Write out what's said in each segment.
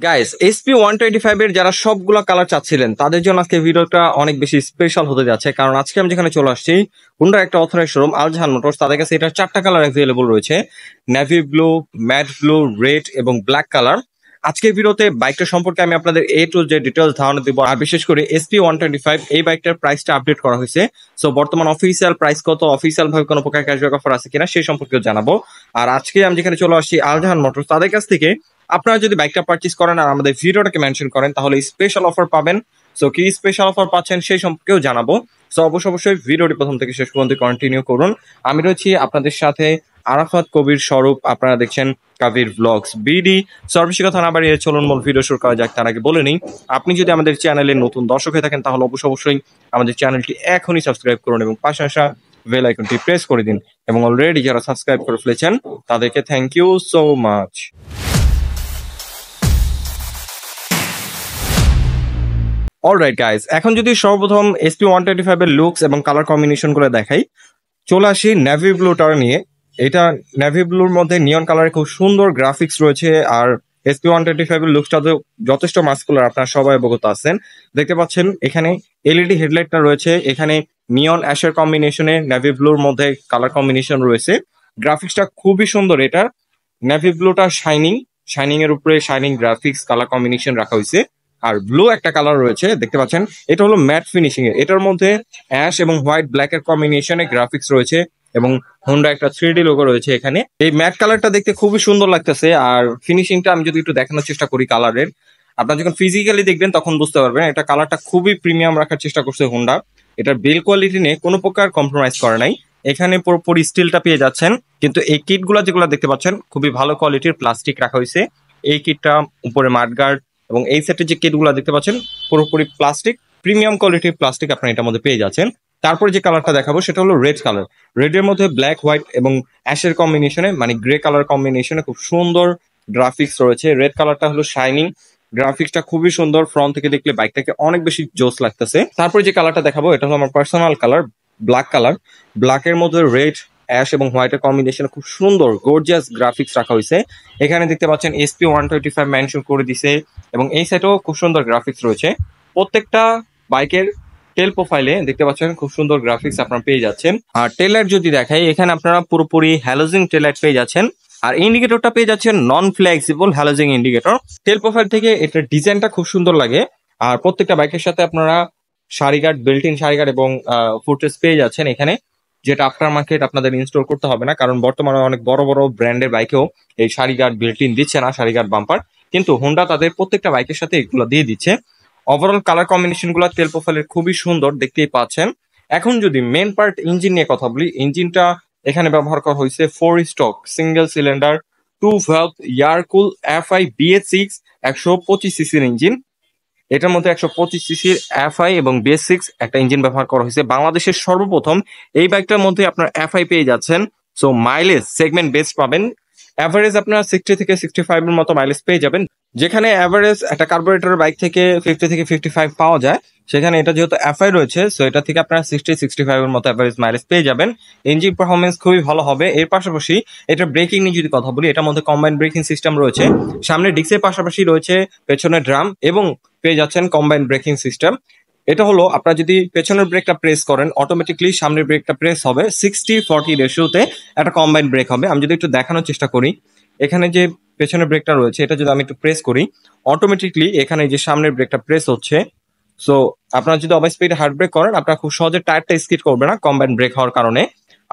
Guys SP125 এর যারা সবগুলা কালার চাচ্ছিলেন তাদের জন্য আজকে ভিডিওটা অনেক বেশি স্পেশাল হতে যাচ্ছে, কারণ আজকে আমি যেখানে চলে আসছি হুন্ডার একটা অথরাইজ শোরুম আলজাহান মোটরস। তাদের কাছে এটার 4টা কালার অ্যাভেলেবল রয়েছে, navy blue, matte blue, red এবং ব্ল্যাক কালার। আজকের ভিডিওতে বাইকটা সম্পর্কে আমি আপনাদের এ টু জেড ডিটেইলস ধারণা দিব, আর বিশেষ করে SP125 এই বাইকটার প্রাইসটা আপডেট করা হয়েছে। সো বর্তমান অফিসিয়াল প্রাইস কত, অফিসিয়াল ভাবে কোনো প্রকার ক্যাশব্যাক অফার আছে কিনা সেই সম্পর্কেও জানাবো। আর আজকে আমি যেখানে চলে আসছি আলজাহান মোটরস, তাদের কাছ থেকে আপনারা যদি বাইকটা পারচেজ করেন আর আমাদের ভিডিওটাকে মেনশন করেন তাহলে স্পেশাল অফার পাবেন। সো কি স্পেশাল অফার পাচ্ছেন সেই সম্পর্কেও জানাবো। সো অবশ্যই ভিডিওটি প্রথম থেকে শেষ পর্যন্ত কন্টিনিউ করুন। আমি রয়েছি আপনাদের সাথে আরাফাত কবির স্বরূপ, আপনারা দেখছেন কাবির ব্লগস বিডি। সর্বশেষ কথা না বাড়িয়ে চলুন মূল ভিডিও শুরু করা যাক। তার আগে বলে নিই, আপনি যদি আমাদের চ্যানেলে নতুন দর্শক হয়ে থাকেন তাহলে অবশ্যই আমাদের চ্যানেলটি এখনই সাবস্ক্রাইব করুন এবং পাশে আসা বেল আইকনটি প্রেস করে দিন। এবং অলরেডি যারা সাবস্ক্রাইব করে ফেলেছেন তাদেরকে thank you so much. Alright guys, এখন যদি সর্বপ্রথম SP125 এর লুকস এবং কালার কম্বিনেশন গুলো দেখাই, চলে আসি নেভি ব্লুটার নিয়ে। এটা নেভি ব্লুর মধ্যে নিয়ন কালারে খুব সুন্দর গ্রাফিক্স রয়েছে, আর SP125 এর লুকসটা তো যথেষ্ট মাস্কুলার, আপনারা সবাই অবগত আছেন। দেখতে পাচ্ছেন এখানে এলইডি হেডলাইটটা রয়েছে, এখানে নিয়ন অ্যাশের কম্বিনেশনে নেভি ব্লুর মধ্যে কালার কম্বিনেশন রয়েছে। গ্রাফিক্সটা খুবই সুন্দর। এটা নেভি ব্লুটা শাইনিং এর উপরে শাইনিং গ্রাফিক্স কালার কম্বিনেশন রাখা হয়েছে। আর ব্লু একটা কালার রয়েছে দেখতে পাচ্ছেন, এটা হলো ম্যাট ফিনিশিং এর। এটার মধ্যে অ্যাশ এবং হোয়াইট ব্ল্যাক এর কম্বিনেশনে গ্রাফিক্স রয়েছে এবং হোন্ডা একটা 3D লোগো রয়েছে এখানে। এই ম্যাট কালারটা দেখতে খুবই সুন্দর লাগতেছে। আর ফিনিশিংটা আমি যদি একটু দেখানোর চেষ্টা করি কালারের, আপনারা যখন ফিজিক্যালি দেখবেন তখন বুঝতে পারবেন এটা কালারটা খুবই প্রিমিয়াম রাখার চেষ্টা করছে হোন্ডা। এটার বিল্ড কোয়ালিটি নিয়ে কোনো প্রকার কম্প্রোমাইজ করে নাই। এখানে পুরোপুরি স্টিলটা পেয়ে যাচ্ছেন, কিন্তু এই কিটগুলো যেগুলো দেখতে পাচ্ছেন খুবই ভালো কোয়ালিটির প্লাস্টিক রাখা হয়েছে। এই কিটটা উপরে মাডগার্ড এবং এই সেটের যে কিটগুলো দেখতে পাচ্ছেন পুরোপুরি প্লাস্টিক, প্রিমিয়াম কোয়ালিটির প্লাস্টিক আপনারা এটার মধ্যে পেয়ে যাচ্ছেন। তারপরে যে কালারটা দেখাবো সেটা হলো রেড কালার। রেড এর মধ্যে ব্ল্যাক, হোয়াইট এবং অ্যাশের কম্বিনেশনে, মানে গ্রে কালার কম্বিনেশনে খুব সুন্দর গ্রাফিক্স রয়েছে। রেড কালারটা হলো শাইনিং, গ্রাফিক্সটা খুবই সুন্দর, ফ্রন্ট থেকে দেখলে বাইকটাকে অনেক বেশি জোস লাগতেছে। তারপরে যে কালারটা দেখাবো এটা হলো আমার পার্সোনাল কালার, ব্ল্যাক কালার। ব্ল্যাকের মধ্যে রেড, অ্যাশ এবং হোয়াইটের কম্বিনেশনে খুব সুন্দর গর্জিয়াস গ্রাফিক্স রাখা হয়েছে। এখানে দেখতে পাচ্ছেন SP125 মেনশন করে দিছে এবং এই সাইডেও খুব সুন্দর গ্রাফিক্স রয়েছে। প্রত্যেকটা বাইকের টেল প্রোফাইলে দেখতে পাচ্ছেন খুব সুন্দর গ্রাফিক্স আপনারা পেয়ে যাচ্ছেন। আর টেল লাইট যদি দেখাই, এখানে আপনারা পুরোপুরি হ্যালোজিং টেল লাইট পেয়ে যাচ্ছেন। আর ইন্ডিকেটরটা পেয়ে যাচ্ছেন নন ফ্লেক্সিবল হ্যালোজিং ইন্ডিকেটর। টেল প্রোফাইল থেকে এটার ডিজাইনটা খুব সুন্দর লাগে। আর প্রত্যেকটা বাইকের সাথে আপনারা সারিগার্ড, বিল্ট-ইন সারিগার্ড এবং ফুটরেস্ট পেয়ে যাচ্ছেন এখানে, যেটা আফটার মার্কেট আপনাদের ইনস্টল করতে হবে না, কারণ বর্তমানে অনেক বড় বড় ব্র্যান্ডের বাইকেও এই সারিগার্ড বিল্ট-ইন দিচ্ছে না, সারিগার্ড বাম্পার। কিন্তু হোন্ডা তাদের প্রত্যেকটা বাইকের সাথে এগুলো দিয়ে দিচ্ছে। ওভারঅল কালার কম্বিনেশন গুলো তেল প্রোফাইলের খুবই সুন্দর, দেখতেই পাচ্ছেন। এখন যদি মেন পার্ট ইঞ্জিন নিয়ে কথা বলি, ইঞ্জিনটা এখানে ব্যবহার করা হয়েছে 4 stock single cylinder 2 valve air cool FI BS6 125 সিসির ইঞ্জিন। এটার মধ্যে 125 সিসির FI এবং BS6 একটা ইঞ্জিন ব্যবহার করা হয়েছে। বাংলাদেশের সর্বপ্রথম এই বাইকটার মধ্যে আপনার FI পেয়ে যাচ্ছেন। সো মাইলেজ সেগমেন্ট বেস্ট পাবেন। অ্যাভারেজ আপনার 60 থেকে 65 এর মতো মাইলেজ পেয়ে যাবেন, যেখানে অ্যাভারেজ একটা কার্বোরেটর বাইক থেকে 50 থেকে 55 পাওয়া যায়, সেখানে এটা যেহেতু FI রয়েছে সো এটা থেকে আপনারা 60-65 এর মতো অ্যাভারেজ মাইলেজ পেয়ে যাবেন। ইঞ্জিন পারফরমেন্স খুবই ভালো হবে। এর পাশাপাশি এটা ব্রেকিং নিয়ে যদি কথা বলি, এটার মধ্যে কম্বাইন্ড ব্রেকিং সিস্টেম রয়েছে। সামনে ডিস্কের পাশাপাশি রয়েছে পেছনে ড্রাম এবং পেয়ে যাচ্ছেন কম্বাইন্ড ব্রেকিং সিস্টেম। এটা হলো আপনারা যদি পেছনের ব্রেকটা প্রেস করেন অটোমেটিকলি সামনের ব্রেকটা প্রেস হবে 60-40 রেশিওতে, একটা কম্বাইন্ড ব্রেক হবে। আমি যদি একটু দেখানোর চেষ্টা করি, এখানে যে পেছনের ব্রেকটা রয়েছে এটা যদি আমি একটু প্রেস করি অটোমেটিকলি এখানে যে সামনের ব্রেকটা প্রেস হচ্ছে। সো আপনারা যদি ওভার স্পিডে হার্ড ব্রেক করেন আপনারা খুব সহজে টায়ারটা স্কিড করবে না কম্বাইন্ড ব্রেক হওয়ার কারণে।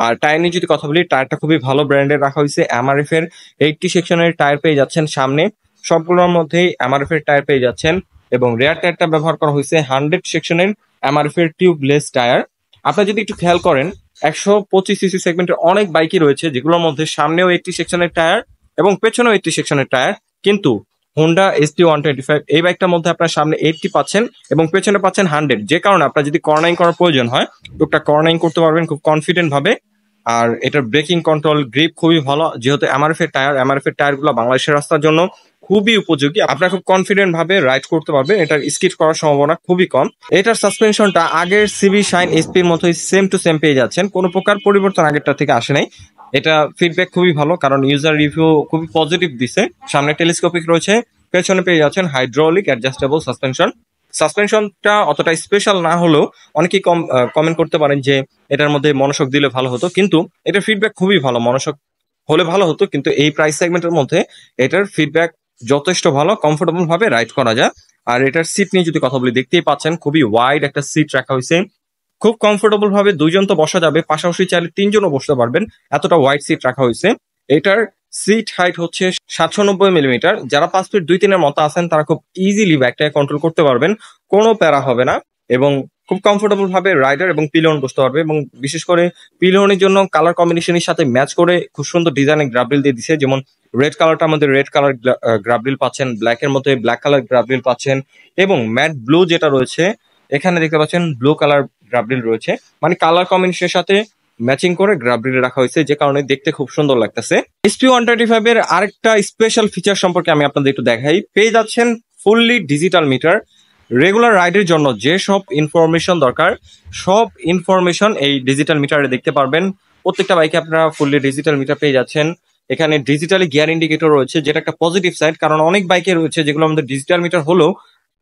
আর টায়ার নিয়ে যদি কথা বলি, টায়ারটা খুবই ভালো ব্র্যান্ডের রাখা হয়েছে। MRF এর 80 সেকশনের টায়ার পেয়ে যাচ্ছেন সামনে, সবগুলোর মধ্যেই MRF এর টায়ার পেয়ে যাচ্ছেন। এবং রেয়ার টায়ারটা ব্যবহার করা হয়েছে 100 সেকশনের MRF এর টিউবলেস টায়ার। আপনারা যদি একটু খেয়াল করেন 125 সিসি সেগমেন্টের অনেক বাইকই রয়েছে যেগুলোর মধ্যে সামনেও 80 সেকশনের টায়ার এবং পেছনেও 80 সেকশনের টায়ার, কিন্তু হোন্ডা SP125 এই বাইকটার মধ্যে আপনার সামনে 80 পাচ্ছেন এবং পেছনে পাচ্ছেন 100, যে কারণে আপনার যদি কর্নারিং করার প্রয়োজন হয় টুকটাক কর্নারিং করতে পারবেন খুব কনফিডেন্ট ভাবে। আর এটার ব্রেকিং কন্ট্রোল, গ্রিপ খুবই ভালো, যেহেতু MRF এর টায়ার গুলো বাংলাদেশের রাস্তার জন্য খুবই উপযোগী। আপনারা খুব কনফিডেন্ট ভাবে রাইড করতে পারবেন, এটার স্কিড করার সম্ভাবনা খুবই কম। এটার সাসপেনশনটা আগের সিবি শাইন এসপির মতোই সেম টু সেম পেয়ে যাচ্ছেন, কোনো প্রকার পরিবর্তন আগেরটা থেকে আসে নাই। এটা ফিডব্যাক খুবই ভালো, কারণ ইউজার রিভিউ খুবই পজিটিভ দিছে। সামনে টেলিস্কোপিক রয়েছে, পেছনে পেয়ে যাচ্ছেন হাইড্রোলিক অ্যাডজাস্টেবল সাসপেনশন। সাসপেনশনটা অতটা স্পেশাল না হলেও অনেকেই কমেন্ট করতে পারেন যে এটার মধ্যে মনোশক দিলে ভালো হতো, কিন্তু এটার ফিডব্যাক খুবই ভালো। মনোশক হলে ভালো হতো, কিন্তু এই প্রাইস সেগমেন্টের মধ্যে এটার ফিডব্যাক যথেষ্ট ভালো, কমফোর্টেবল ভাবে রাইড করা যায়। আর এটার সিট নিয়ে যদি কথা বলি, দেখতেই পাচ্ছেন খুবই ওয়াইড একটা সিট রাখা হয়েছে, খুব কমফোর্টেবল ভাবে দুইজন তো বসা যাবে, পাশাপাশি চাইলে তিনজনও বসতে পারবেন, এতটা ওয়াইড সিট রাখা হয়েছে। এটার সিট হাইট হচ্ছে 790 মিলিমিটার। যারা 5 ফিট 2-3 মতো আছেন তারা খুব ইজিলি ব্যাগটাকে কন্ট্রোল করতে পারবেন, কোনো প্যারা হবে না, এবং খুব কমফোর্টেবল ভাবে রাইডার এবং পিলিয়ন বসতে পারবে। এবং বিশেষ করে পিলিয়নের জন্য কালার কম্বিনেশনের সাথে ম্যাচ করে খুব সুন্দর ডিজাইনের গ্রাবরিল দিয়ে দিছে। যেমন রেড কালারটা আমাদের রেড কালার গ্রাবরিল পাচ্ছেন, ব্ল্যাক এর মধ্যে ব্ল্যাক কালার গ্রাবরিল পাচ্ছেন, এবং ম্যাট ব্লু যেটা রয়েছে এখানে দেখতে পাচ্ছেন ব্লু কালার গ্রাবরিল রয়েছে। মানে কালার কম্বিনেশনের সাথে ম্যাচিং করে গ্রাবরিল রাখা হয়েছে, যে কারণে দেখতে খুব সুন্দর লাগতেছে। SP125 এর আরেকটা স্পেশাল ফিচার সম্পর্কে আমি আপনাদের একটু দেখাই। পেয়ে যাচ্ছেন ফুললি ডিজিটাল মিটার। রেগুলার রাইডের জন্য যে সব ইনফরমেশন দরকার সব ইনফরমেশন এই ডিজিটাল মিটারে দেখতে পারবেন। প্রত্যেকটা বাইকে আপনারা ফুললি ডিজিটাল মিটার পেয়ে যাচ্ছেন। এখানে ডিজিটালি গিয়ার ইন্ডিকেটর রয়েছে, যেটা একটা পজিটিভ সাইড, কারণ অনেক বাইকে রয়েছে যেগুলো আমাদের ডিজিটাল মিটার হলেও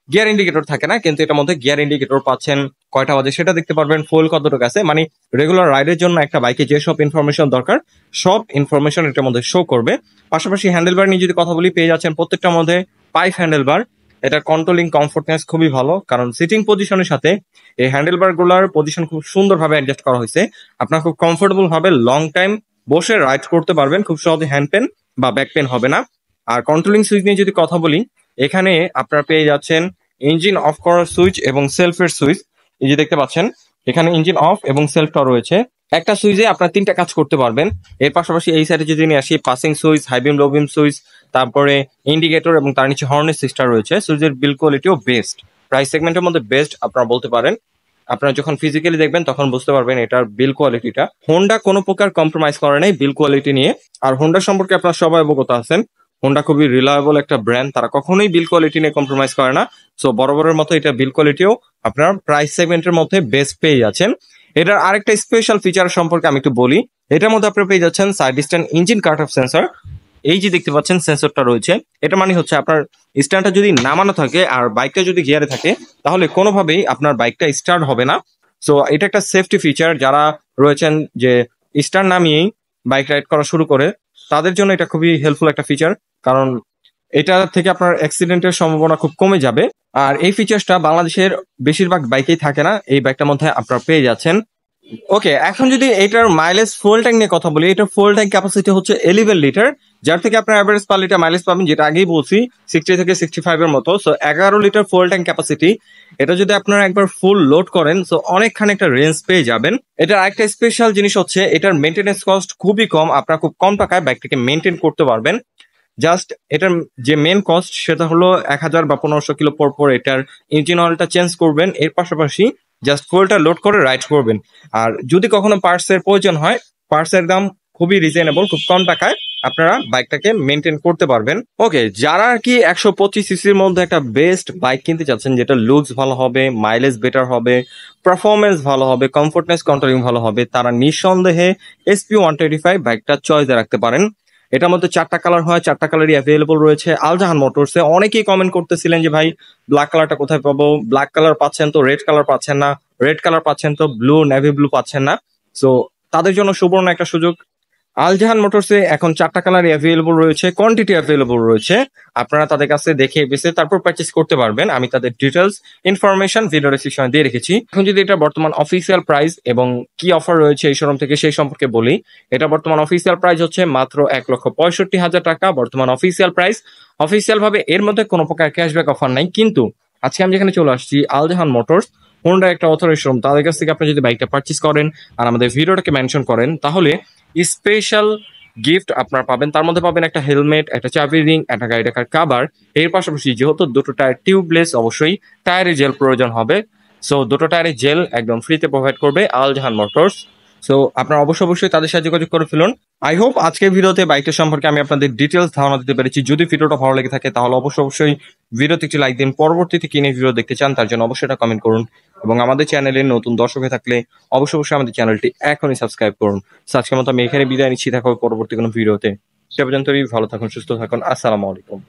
গিয়ার ইন্ডিকেটর থাকে না, কিন্তু এটার মধ্যে গিয়ার ইন্ডিকেটর পাচ্ছেন, কয়টা বাজে সেটা দেখতে পারবেন, ফুল কতটুকু আছে। মানে রেগুলার রাইডের জন্য একটা বাইকে যে সব ইনফরমেশন দরকার সব ইনফরমেশন এটার মধ্যে শো করবে। পাশাপাশি হ্যান্ডেলবার নিয়ে যদি কথা বলি, পেয়ে যাচ্ছেন প্রত্যেকটার মধ্যে পাইপ হ্যান্ডেলবার। এটার কন্ট্রোলিং কমফোর্টনেস খুবই ভালো, কারণ সিটিং পজিশনের সাথে এই হ্যান্ডেলবার গুলার পজিশন খুব সুন্দরভাবে অ্যাডজাস্ট করা হয়েছে। আপনার খুব কমফোর্টেবল ভাবে লং টাইম বসে রাইড করতে পারবেন, খুব সহজে হ্যান্ড পেন বা ব্যাক পেন হবে না। আর কন্ট্রোলিং সুইচ নিয়ে যদি কথা বলি, এখানে আপনারা পেয়ে যাচ্ছেন ইঞ্জিন অফ করার সুইচ এবং সেলফের সুইচ। এই যে দেখতে পাচ্ছেন এখানে ইঞ্জিন অফ এবং সেলফটা রয়েছে, একটা সুইচে আপনার 3টা কাজ করতে পারবেন। এর পাশাপাশি এই সাইডে যদি নিয়ে আসি, পাসিং সুইচ, হাই বিম লো বিম সুইচ, তারপরে ইন্ডিকেটর এবং তার নিচে হর্নের সিস্টেম রয়েছে। সুইচের বিল কোয়ালিটিও বেস্ট, প্রাইস সেগমেন্টের মধ্যে বেস্ট আপনারা বলতে পারেন। আপনারা যখন ফিজিক্যালি দেখবেন তখন বুঝতে পারবেন এটার বিল কোয়ালিটিটা। হোন্ডা কোনো প্রকার কম্প্রোমাইজ করে নাই বিল কোয়ালিটি নিয়ে। আর হোন্ডা সম্পর্কে আপনারা সবাই অবগত আছেন, হোন্ডা খুবই রিলায়েবল একটা ব্র্যান্ড, তারা কখনোই বিল কোয়ালিটি নিয়ে কম্প্রোমাইজ করে না। সো বরাবরের মতো এটা বিল কোয়ালিটিও আপনার প্রাইস সেগমেন্টের মধ্যে বেস্ট পেয়ে যাচ্ছেন। এটার আরেকটা স্পেশাল ফিচার সম্পর্কে আমি একটু বলি। এটার মধ্যে আপনারা পেয়ে যাচ্ছেন side stand engine cut off sensor. এই যে দেখতে পাচ্ছেন সেন্সরটা রয়েছে, এটা মানে হচ্ছে আপনার স্ট্যান্ডটা যদি নামানো থাকে আর বাইকটা যদি গিয়ারে থাকে তাহলে কোনোভাবেই আপনার বাইকটা স্টার্ট হবে না। সো এটা একটা সেফটি ফিচার, যারা রয়েছেন যে স্টার্ট নামিয়েই বাইক রাইড করা শুরু করে তাদের জন্য এটা খুবই হেল্পফুল একটা ফিচার, কারণ এটা থেকে আপনার অ্যাক্সিডেন্টের সম্ভাবনা খুব কমে যাবে। আর এই ফিচার্সটা বাংলাদেশের বেশিরভাগ বাইকেই থাকে না, এই বাইকটার মধ্যে আপনারা পেয়ে যাচ্ছেন। ওকে, এখন যদি এটার মাইলেজ ফুয়েল ট্যাঙ্ক নিয়ে কথা বলি, এটার ফুয়েল ট্যাঙ্ক ক্যাপাসিটি হচ্ছে 11 লিটার, যার থেকে আপনার অ্যাভারেজ পার লিটার মাইলেজ পাবেন, যেটা আগেই বলছি 60 থেকে 65 এর মতো। So 11 litre fuel tank capacity, এটা যদি আপনারা একবার ফুল লোড করেন সো অনেকখানি একটা রেঞ্জ পেয়ে যাবেন। এটার একটা স্পেশাল জিনিস হচ্ছে এটার মেনটেন্যান্স কস্ট খুবই কম, আপনারা খুব কম টাকায় বাইকটাকে মেনটেন করতে পারবেন। জাস্ট এটার যে মেন কস্ট সেটা হলো 1000 বা 1500 কিলো পর পর এটার ইঞ্জিন অয়েলটা চেঞ্জ করবেন, এর পাশাপাশি জাস্ট ফুয়েলটা লোড করে রাইড করবেন। আর যদি কখনো পার্টসের প্রয়োজন হয়, পার্টসের দাম খুবই রিজনেবল, খুব কম টাকায় আপনারা বাইকটাকে মেনটেন করতে পারবেন। ওকে, যারা আর কি 125 সিসির মধ্যে একটা বেস্ট বাইক কিনতে চাচ্ছেন, যেটা লুকস ভালো হবে, মাইলেজ বেটার হবে, পারফরমেন্স ভালো হবে, কমফোর্টনেস কন্ট্রোলিং ভালো হবে, তারা নিঃসন্দেহে SP125 বাইকটা চয়েসে রাখতে পারেন। এটার মধ্যে 4টা কালার হয়, 4টা কালারই অ্যাভেলেবল রয়েছে আলজাহান মোটরসে। অনেকেই কমেন্ট করতেছিলেন যে ভাই ব্ল্যাক কালারটা কোথায় পাবো, ব্ল্যাক কালার পাচ্ছেন তো রেড কালার পাচ্ছেন না, রেড কালার পাচ্ছেন তো ব্লু নেভি ব্লু পাচ্ছেন না। সো তাদের জন্য সুবর্ণ একটা সুযোগ, আলজাহান মোটরসে এখন 4টা কালারই অ্যাভেলেবল রয়েছে, কোয়ান্টিটি অ্যাভেলেবল রয়েছে, আপনারা তাদের কাছে দেখে বেছে তারপর পারচেস করতে পারবেন। আমি তাদের ডিটেলস ইনফরমেশন ভিডিও ডেসক্রিপশনে দিয়ে রেখেছি। এখন যদি এটা বর্তমান অফিসিয়াল প্রাইস এবং কি অফার রয়েছে এই শোরুম থেকে সেই সম্পর্কে বলি, এটা বর্তমান অফিসিয়াল প্রাইস হচ্ছে মাত্র 1,65,000 টাকা বর্তমান অফিসিয়াল প্রাইস। অফিসিয়াল ভাবে এর মধ্যে কোনো প্রকার ক্যাশব্যাক অফার নাই, কিন্তু আজকে আমি যেখানে চলে আসছি আলজাহান মোটরস, হোন্ডা একটা অথরাইজড শোরুম, তাদের কাছ থেকে আপনি যদি বাইকটা পারচেস করেন আর আমাদের ভিডিওটাকে মেনশন করেন তাহলে স্পেশাল গিফট আপনারা পাবেন। তার মধ্যে পাবেন একটা হেলমেট, একটা চাবি রিং, একটা গাড়ি টাকার কাভার। এর পাশাপাশি যেহেতু দুটো টায়ার টিউবলেস, অবশ্যই টায়ারে জেল প্রয়োজন হবে, সো দুটো টায়ারে জেল একদম ফ্রিতে প্রোভাইড করবে আলজাহান মোটরস। সো আপনারা অবশ্যই তাদের সাথে যোগাযোগ করে ফেলুন। আই হোপ আজকের ভিডিওতে বাইকটা সম্পর্কে আমি আপনাদের ডিটেলস ধারণা দিতে পেরেছি। যদি ভিডিওটা ভালো লেগে থাকে তাহলে অবশ্যই ভিডিওতে একটি লাইক দিন। পরবর্তীতে কিনে ভিডিও দেখতে চান তার জন্য অবশ্যই এটা কমেন্ট করুন, এবং আমাদের চ্যানেলে নতুন দর্শক হয়ে থাকলে অবশ্যই আমাদের চ্যানেলটি এখনই সাবস্ক্রাইব করুন। আজকের মতো আমি এখানে বিদায় নিচ্ছি, দেখা হবে পরবর্তী কোনো ভিডিওতে। সে পর্যন্ত ভালো থাকুন, সুস্থ থাকুন, আসসালামু আলাইকুম।